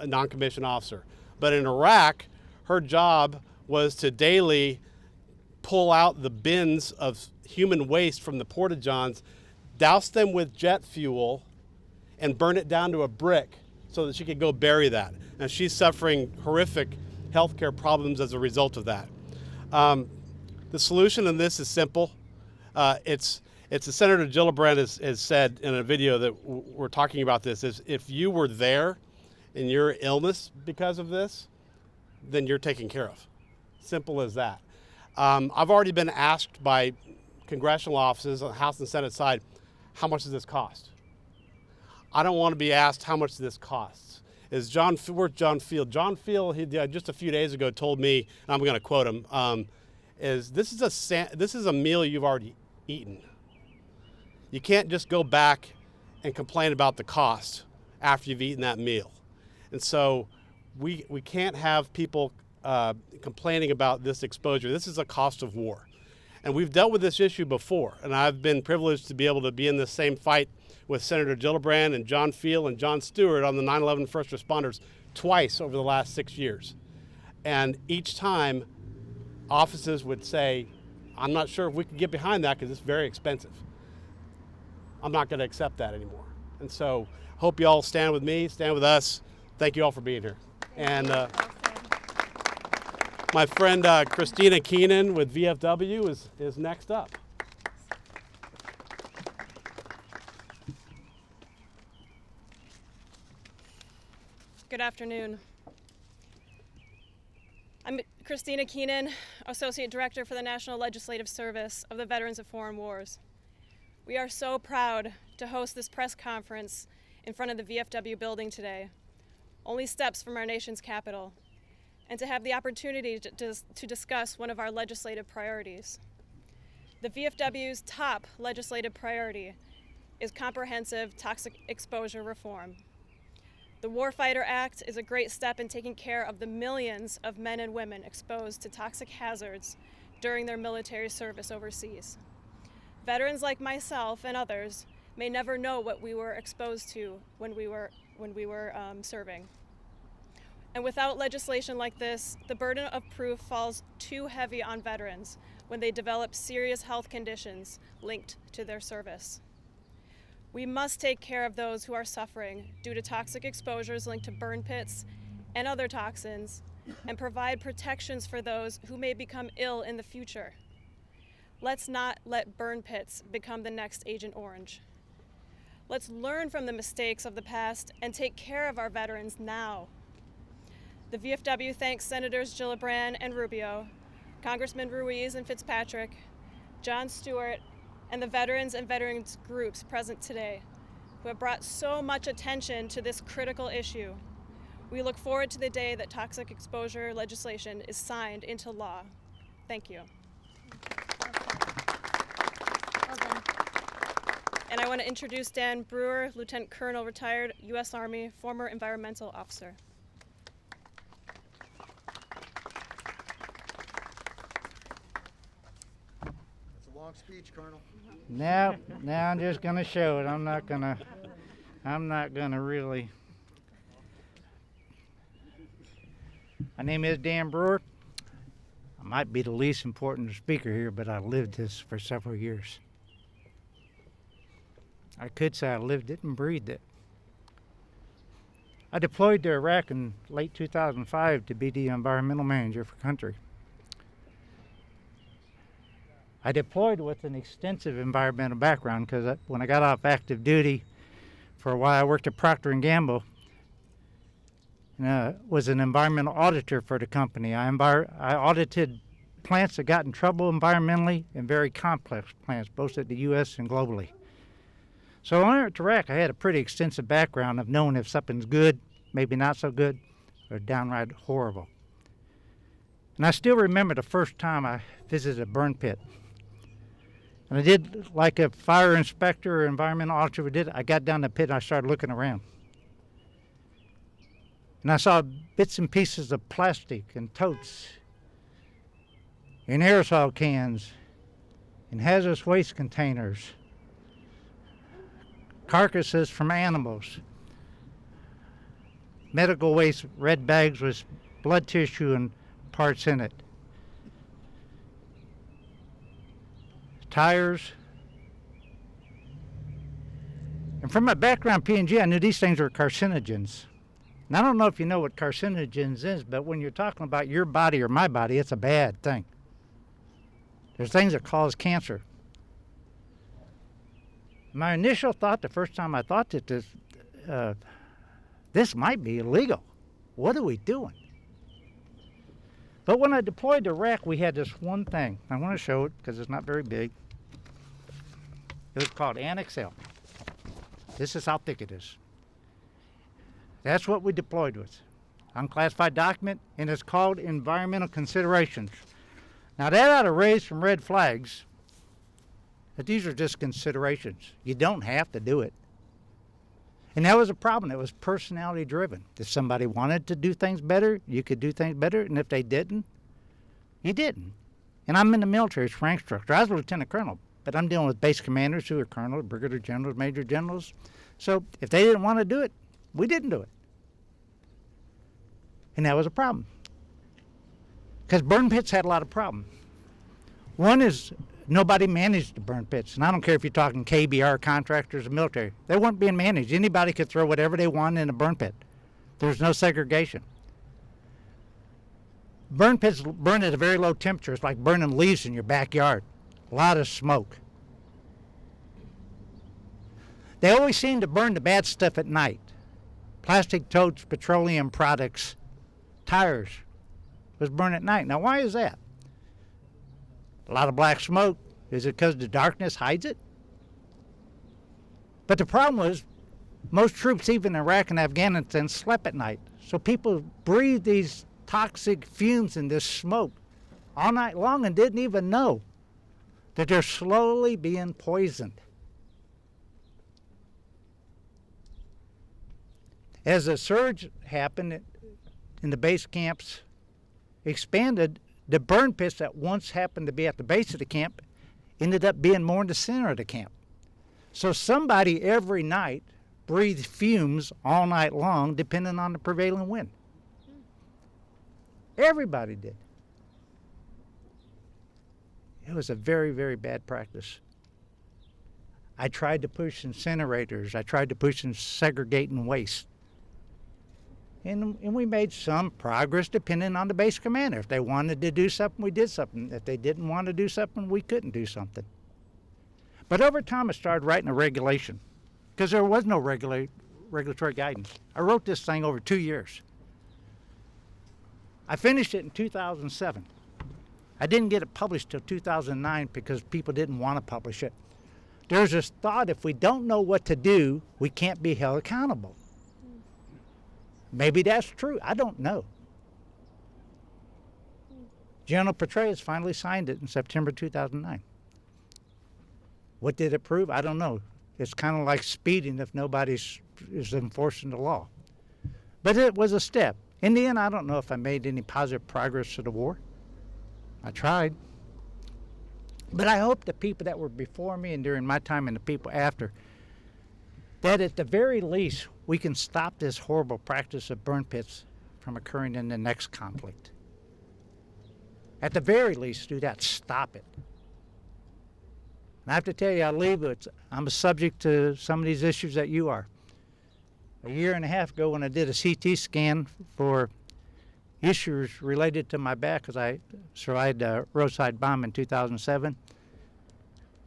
non-commissioned officer. But in Iraq, her job was to daily pull out the bins of human waste from the porta-johns, douse them with jet fuel, and burn it down to a brick so that she could go bury that. And she's suffering horrific healthcare problems as a result of that. The solution in this is simple. It's as Senator Gillibrand has said in a video that we're talking about this, is if you were there in your illness because of this, then you're taken care of. Simple as that. I've already been asked by congressional offices on the House and Senate side, how much does this cost? I don't want to be asked how much this costs. Where's John Field? John Field, he just a few days ago told me, and I'm going to quote him, this is a meal you've already eaten. You can't just go back and complain about the cost after you've eaten that meal. And so we can't have people complaining about this exposure. This is a cost of war. And we've dealt with this issue before, and I've been privileged to be able to be in the same fight with Senator Gillibrand and John Field and John Stewart on the 9/11 first responders twice over the last 6 years. And each time, offices would say, I'm not sure if we can get behind that because it's very expensive. I'm not going to accept that anymore. And so hope you all stand with me, stand with us. Thank you all for being here. And my friend Christina Keenan with VFW is next up. Good afternoon. I'm Christina Keenan, Associate Director for the National Legislative Service of the Veterans of Foreign Wars. We are so proud to host this press conference in front of the VFW building today, only steps from our nation's capital, and to have the opportunity to discuss one of our legislative priorities. The VFW's top legislative priority is comprehensive toxic exposure reform. The Warfighter Act is a great step in taking care of the millions of men and women exposed to toxic hazards during their military service overseas. Veterans like myself and others may never know what we were exposed to when we were serving. And without legislation like this, the burden of proof falls too heavy on veterans when they develop serious health conditions linked to their service. We must take care of those who are suffering due to toxic exposures linked to burn pits and other toxins, and provide protections for those who may become ill in the future. Let's not let burn pits become the next Agent Orange. Let's learn from the mistakes of the past and take care of our veterans now. The VFW thanks Senators Gillibrand and Rubio, Congressman Ruiz and Fitzpatrick, John Stewart, and the veterans and veterans groups present today, who have brought so much attention to this critical issue. We look forward to the day that toxic exposure legislation is signed into law. Thank you. And I want to introduce Dan Brewer, Lieutenant Colonel, retired U.S. Army, former environmental officer. That's a long speech, Colonel. Now I'm just gonna show it. I'm not gonna really. My name is Dan Brewer. I might be the least important speaker here, but I lived this for several years. I could say I lived it and breathed it. I deployed to Iraq in late 2005 to be the environmental manager for country. I deployed with an extensive environmental background because when I got off active duty, for a while I worked at Procter & Gamble and was an environmental auditor for the company. I audited plants that got in trouble environmentally and very complex plants, both at the U.S. and globally. So when I went to Iraq, I had a pretty extensive background of knowing if something's good, maybe not so good, or downright horrible. And I still remember the first time I visited a burn pit. And I did like a fire inspector or environmental auditor did. I got down the pit and I started looking around. And I saw bits and pieces of plastic and totes and aerosol cans and hazardous waste containers, carcasses from animals, medical waste, red bags with blood tissue and parts in it, tires. And from my background P&G, I knew these things were carcinogens. And I don't know if you know what carcinogens is, but when you're talking about your body or my body, it's a bad thing. There's things that cause cancer. My initial thought, the first time I thought that this might be illegal. What are we doing? But when I deployed to Iraq, we had this one thing. I want to show it because it's not very big. It was called Annex L. This is how thick it is. That's what we deployed with. Unclassified document, and it's called environmental considerations. Now that ought to raise some red flags, but these are just considerations. You don't have to do it. And that was a problem. It was personality driven. If somebody wanted to do things better, you could do things better, and if they didn't, you didn't. And I'm in the military's rank structure. I was a lieutenant colonel, but I'm dealing with base commanders who are colonels, brigadier generals, major generals. So if they didn't want to do it, we didn't do it. And that was a problem. Because burn pits had a lot of problems. One is nobody managed the burn pits. And I don't care if you're talking KBR contractors or military. They weren't being managed. Anybody could throw whatever they wanted in a burn pit. There's no segregation. Burn pits burn at a very low temperature. It's like burning leaves in your backyard. A lot of smoke. They always seem to burn the bad stuff at night. Plastic totes, petroleum products, tires was burned at night. Now why is that? A lot of black smoke. Is it because the darkness hides it? But the problem was most troops, even in Iraq and Afghanistan, slept at night. So people breathed these toxic fumes and this smoke all night long and didn't even know that they're slowly being poisoned. As the surge happened and the base camps expanded, the burn pits that once happened to be at the base of the camp ended up being more in the center of the camp. So somebody every night breathed fumes all night long, depending on the prevailing wind. Everybody did. It was a very, very bad practice. I tried to push incinerators. I tried to push in segregating waste. And we made some progress depending on the base commander. If they wanted to do something, we did something. If they didn't want to do something, we couldn't do something. But over time, I started writing a regulation because there was no regulatory guidance. I wrote this thing over 2 years. I finished it in 2007. I didn't get it published till 2009 because people didn't want to publish it. There's this thought if we don't know what to do, we can't be held accountable. Maybe that's true. I don't know. General Petraeus finally signed it in September 2009. What did it prove? I don't know. It's kind of like speeding if nobody's is enforcing the law. But it was a step. In the end, I don't know if I made any positive progress to the war. I tried. But I hope the people that were before me and during my time and the people after, that at the very least we can stop this horrible practice of burn pits from occurring in the next conflict. At the very least, do that. Stop it. And I have to tell you, I leave it. I'm subject to some of these issues that you are. A year and a half ago, when I did a CT scan for issues related to my back, because I survived a roadside bomb in 2007,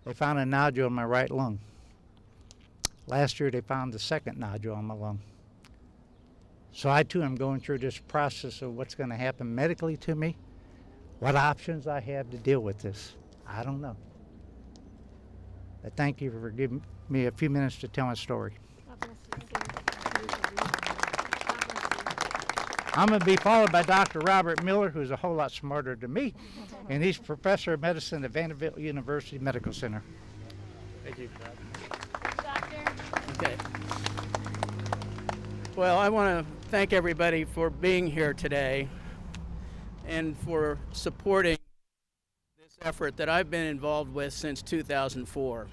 they found a nodule in my right lung. Last year, they found the second nodule on my lung. So I, too, am going through this process of what's going to happen medically to me, what options I have to deal with this. I don't know. But thank you for giving me a few minutes to tell my story. I'm going to be followed by Dr. Robert Miller, who's a whole lot smarter than me, and he's professor of medicine at Vanderbilt University Medical Center. Thank you. Okay. Well, I want to thank everybody for being here today and for supporting this effort that I've been involved with since 2004.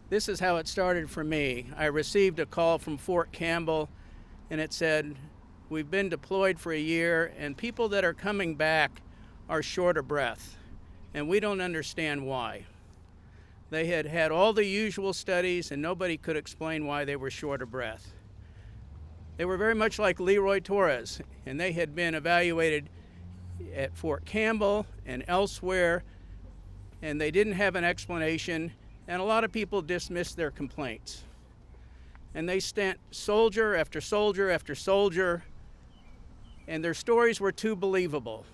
This is how it started for me. I received a call from Fort Campbell, and it said, "We've been deployed for a year, and people that are coming back are short of breath, and we don't understand why." They had had all the usual studies, and nobody could explain why they were short of breath. They were very much like Leroy Torres, and they had been evaluated at Fort Campbell and elsewhere, and they didn't have an explanation, and a lot of people dismissed their complaints. And they sent soldier after soldier after soldier, and their stories were too believable.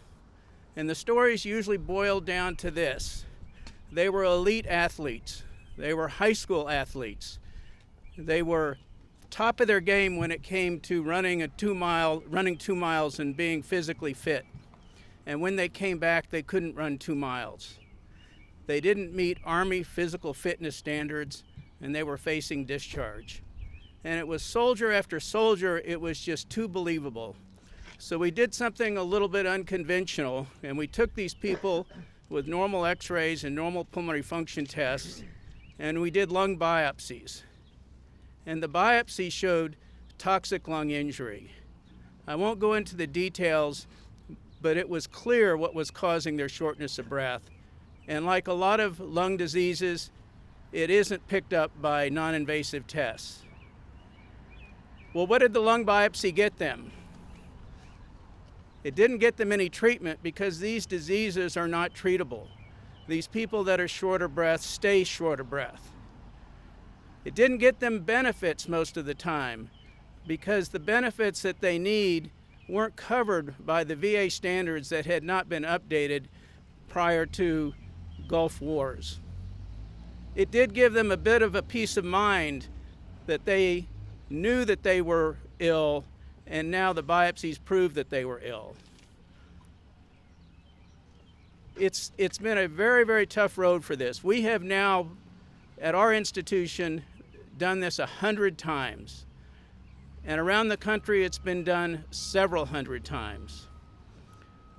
And the stories usually boiled down to this. They were elite athletes. They were high school athletes. They were top of their game when it came to running 2 miles and being physically fit. And when they came back, they couldn't run 2 miles. They didn't meet Army physical fitness standards, and they were facing discharge. And it was soldier after soldier, it was just too believable. So we did something a little bit unconventional, and we took these people with normal x-rays and normal pulmonary function tests, and we did lung biopsies. And the biopsy showed toxic lung injury. I won't go into the details, but it was clear what was causing their shortness of breath. And like a lot of lung diseases, it isn't picked up by non-invasive tests. Well, what did the lung biopsy get them? It didn't get them any treatment because these diseases are not treatable. These people that are short of breath stay short of breath. It didn't get them benefits most of the time because the benefits that they need weren't covered by the VA standards that had not been updated prior to Gulf Wars. It did give them a bit of a peace of mind that they knew that they were ill, and now the biopsies prove that they were ill. It's been a very, very tough road for this. We have now, at our institution, done this 100 times. And around the country, it's been done several hundred times.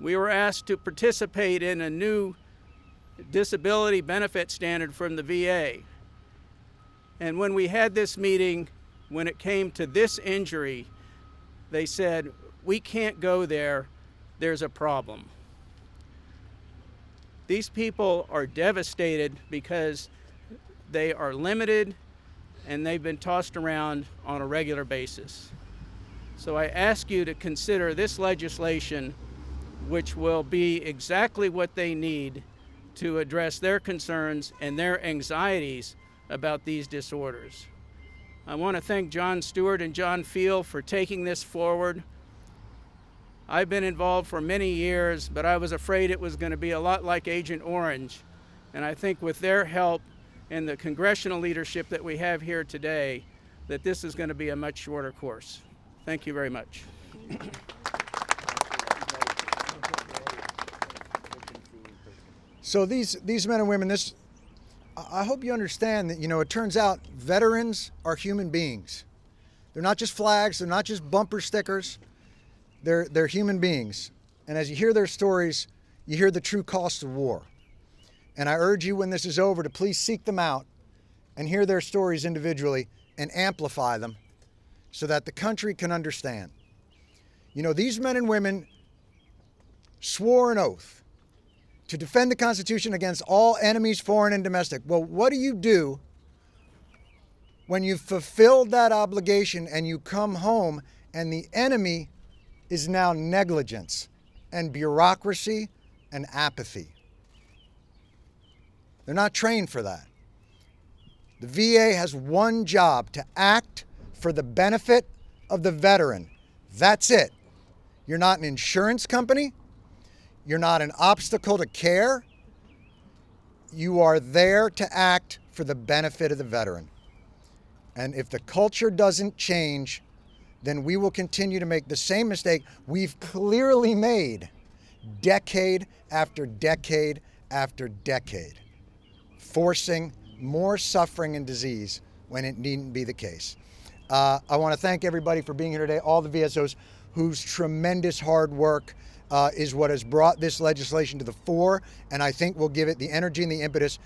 We were asked to participate in a new disability benefit standard from the VA. And when we had this meeting, when it came to this injury, they said, "We can't go there, there's a problem." These people are devastated because they are limited and they've been tossed around on a regular basis. So I ask you to consider this legislation, which will be exactly what they need to address their concerns and their anxieties about these disorders. I want to thank John Stewart and John Field for taking this forward. I've been involved for many years, but I was afraid it was going to be a lot like Agent Orange. And I think with their help and the congressional leadership that we have here today, that this is going to be a much shorter course. Thank you very much. So these men and women, I hope you understand that, it turns out veterans are human beings. They're not just flags, they're not just bumper stickers, they're human beings. And as you hear their stories, you hear the true cost of war. And I urge you, when this is over, to please seek them out and hear their stories individually and amplify them so that the country can understand. These men and women swore an oath to defend the Constitution against all enemies, foreign and domestic. Well, what do you do when you've fulfilled that obligation and you come home and the enemy is now negligence and bureaucracy and apathy? They're not trained for that. The VA has one job: to act for the benefit of the veteran. That's it. You're not an insurance company. You're not an obstacle to care. You are there to act for the benefit of the veteran. And if the culture doesn't change, then we will continue to make the same mistake we've clearly made decade after decade after decade, forcing more suffering and disease when it needn't be the case. I want to thank everybody for being here today, all the VSOs whose tremendous hard work is what has brought this legislation to the fore, and I think will give it the energy and the impetus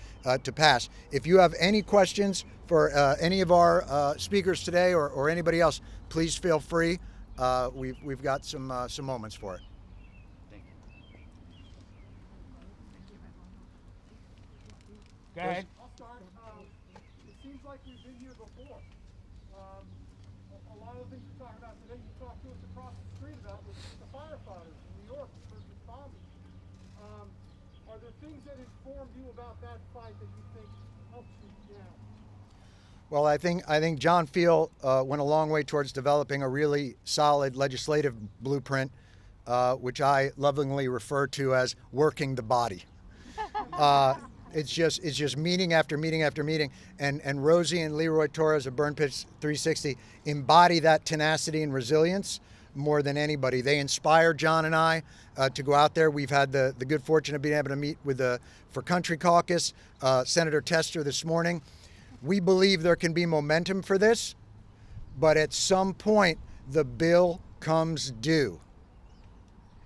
to pass. If you have any questions for any of our speakers today or anybody else, please feel free. We've got some moments for it. Thank you. Go ahead. I'll start. It seems like we've been here before. A lot of the things you're talking about today, you talked to us across the street about with the firefighters in New York, the first responders. Are there things that informed you about that fight that you think helps you now? Well, I think John Field went a long way towards developing a really solid legislative blueprint, which I lovingly refer to as working the body. It's just meeting after meeting after meeting, and Rosie and Leroy Torres of Burn Pits 360 embody that tenacity and resilience more than anybody. They inspire John and I to go out there. We've had the good fortune of being able to meet with the For Country Caucus, Senator Tester this morning. We believe there can be momentum for this, but at some point the bill comes due.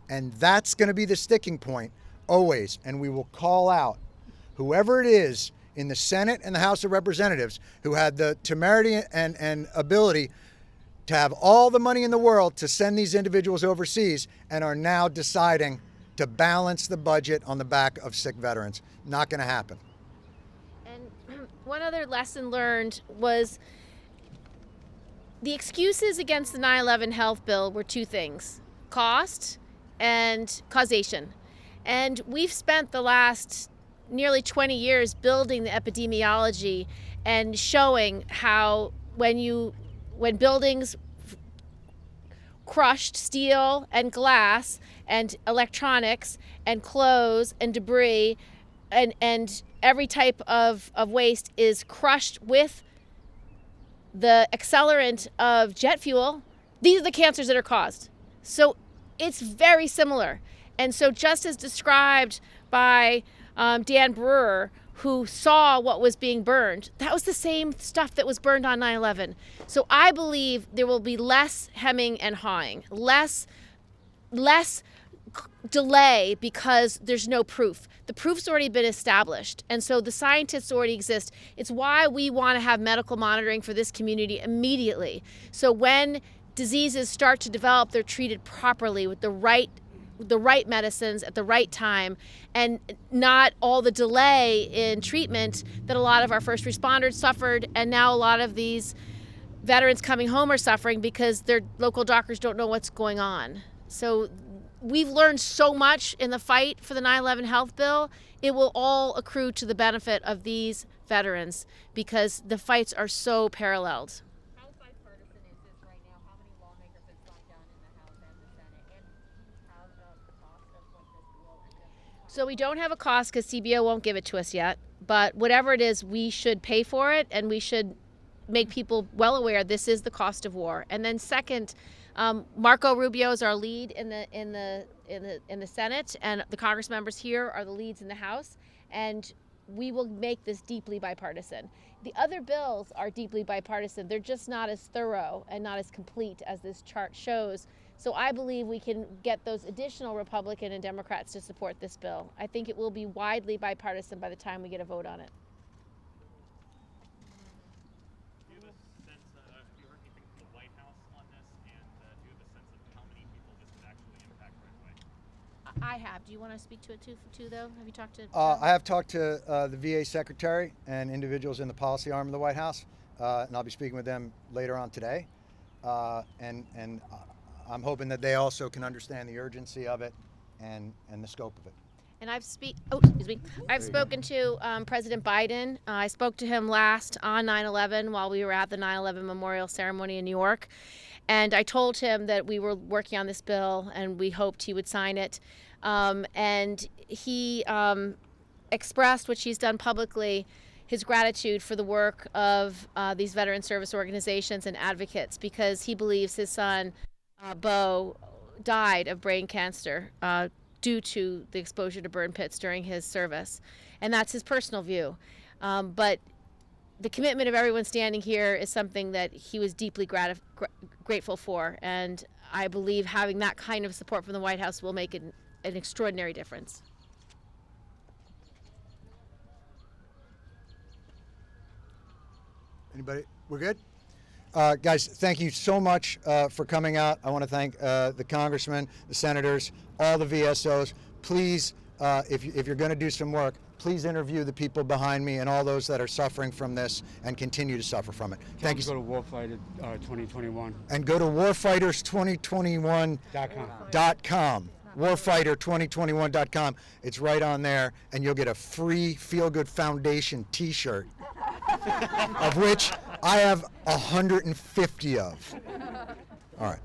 And that's going to be the sticking point always, and we will call out whoever it is in the Senate and the House of Representatives who had the temerity and ability to have all the money in the world to send these individuals overseas and are now deciding to balance the budget on the back of sick veterans. Not going to happen. And one other lesson learned was the excuses against the 9/11 health bill were two things: cost and causation. And we've spent the last nearly 20 years building the epidemiology and showing how when buildings crushed steel and glass and electronics and clothes and debris and every type of waste is crushed with the accelerant of jet fuel, these are the cancers that are caused. So it's very similar. And so just as described by Dan Brewer, who saw what was being burned, that was the same stuff that was burned on 9/11. So I believe there will be less hemming and hawing, less delay because there's no proof. The proof's already been established, and so the scientists already exist. It's why we want to have medical monitoring for this community immediately. So when diseases start to develop, they're treated properly with the right medicines at the right time, and not all the delay in treatment that a lot of our first responders suffered, and now a lot of these veterans coming home are suffering because their local doctors don't know what's going on. So we've learned so much in the fight for the 9/11 health bill. It will all accrue to the benefit of these veterans because the fights are so paralleled. How bipartisan is this right now? How many lawmakers have signed on in the House and the Senate? And how the cost of what this will end up? So we don't have a cost because CBO won't give it to us yet. But whatever it is, we should pay for it, and we should make people well aware this is the cost of war. And then second, Marco Rubio is our lead in the Senate, and the Congress members here are the leads in the House. And we will make this deeply bipartisan. The other bills are deeply bipartisan. They're just not as thorough and not as complete as this chart shows. So I believe we can get those additional Republican and Democrats to support this bill. I think it will be widely bipartisan by the time we get a vote on it. Do you have a sense, have you heard anything from the White House on this? And do you have a sense of how many people this would actually impact right away? I have. Do you want to speak to it too though? Have you talked to? I have talked to the VA secretary and individuals in the policy arm of the White House, and I'll be speaking with them later on today. And I'm hoping that they also can understand the urgency of it and the scope of it. And I've spoken to President Biden. I spoke to him last on 9/11 while we were at the 9/11 memorial ceremony in New York. And I told him that we were working on this bill and we hoped he would sign it. And he expressed, which he's done publicly, his gratitude for the work of these veteran service organizations and advocates, because he believes his son, Bo, died of brain cancer due to the exposure to burn pits during his service. And that's his personal view. But the commitment of everyone standing here is something that he was deeply grateful for. And I believe having that kind of support from the White House will make an extraordinary difference. Anybody? We're good? Guys, thank you so much for coming out. I want to thank the congressmen, the senators, all the VSOs. Please, if you're going to do some work, please interview the people behind me and all those that are suffering from this and continue to suffer from it. Thank you. Go to Warfighter 2021. And go to warfighters2021.com. Warfighter2021.com. It's right on there, and you'll get a free Feel Good Foundation t-shirt, of which I have 150 of. All right.